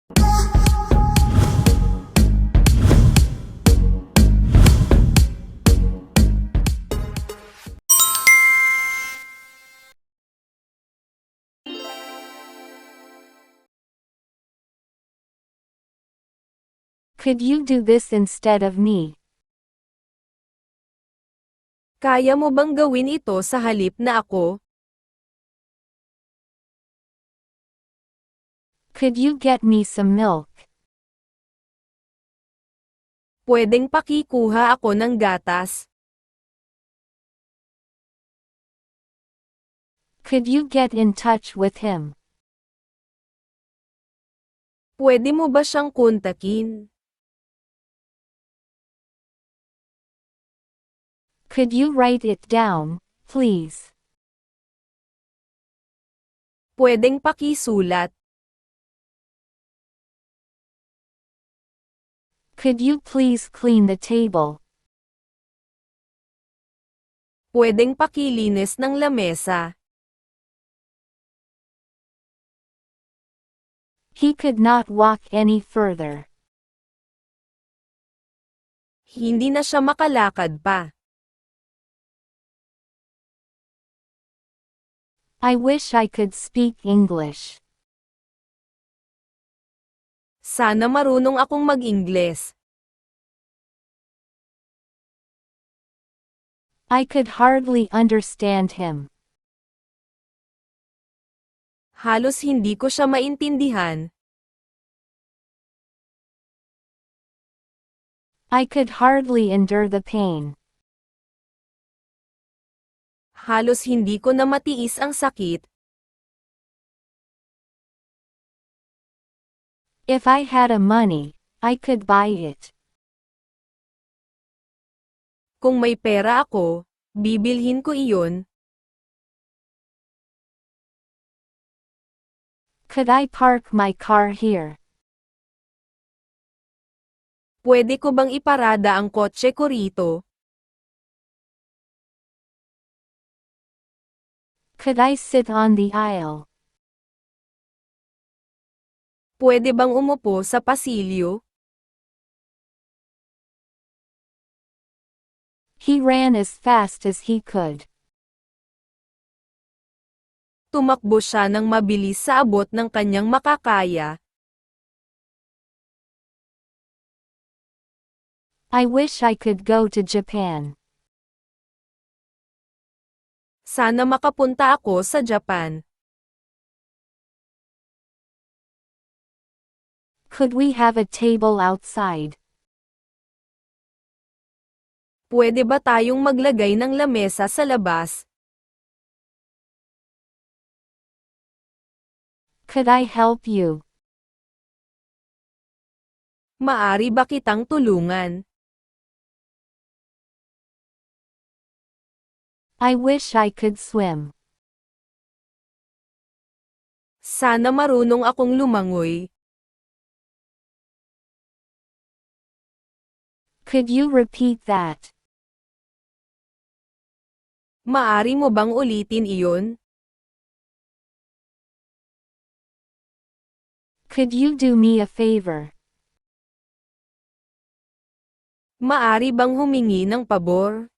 Could you do this instead of me? Kaya mo bang gawin ito sa halip na ako? Could you get me some milk? Pwedeng pakikuha ako ng gatas? Could you get in touch with him? Pwede mo ba siyang kontakin? Could you write it down, please? Pwedeng pakisulat? Could you please clean the table? Pwedeng pakilinis ng lamesa? He could not walk any further. Hindi na siya makalakad pa. I wish I could speak English. Sana marunong akong mag-Ingles. I could hardly understand him. Halos hindi ko siya maintindihan. I could hardly endure the pain. Halos hindi ko na matiis ang sakit. If I had a money, I could buy it. Kung may pera ako, bibilhin ko iyon. Could I park my car here? Pwede ko bang iparada ang kotse ko rito? Could I sit on the aisle? Pwede bang umupo sa pasilyo? He ran as fast as he could. Tumakbo siya ng mabilis sa abot ng kanyang makakaya. I wish I could go to Japan. Sana makapunta ako sa Japan. Could we have a table outside? Pwede ba tayong maglagay ng lamesa sa labas? Could I help you? Maari ba kitang tulungan? I wish I could swim. Sana marunong akong lumangoy. Could you repeat that? Maari mo bang ulitin iyon? Could you do me a favor? Maari bang humingi ng pabor?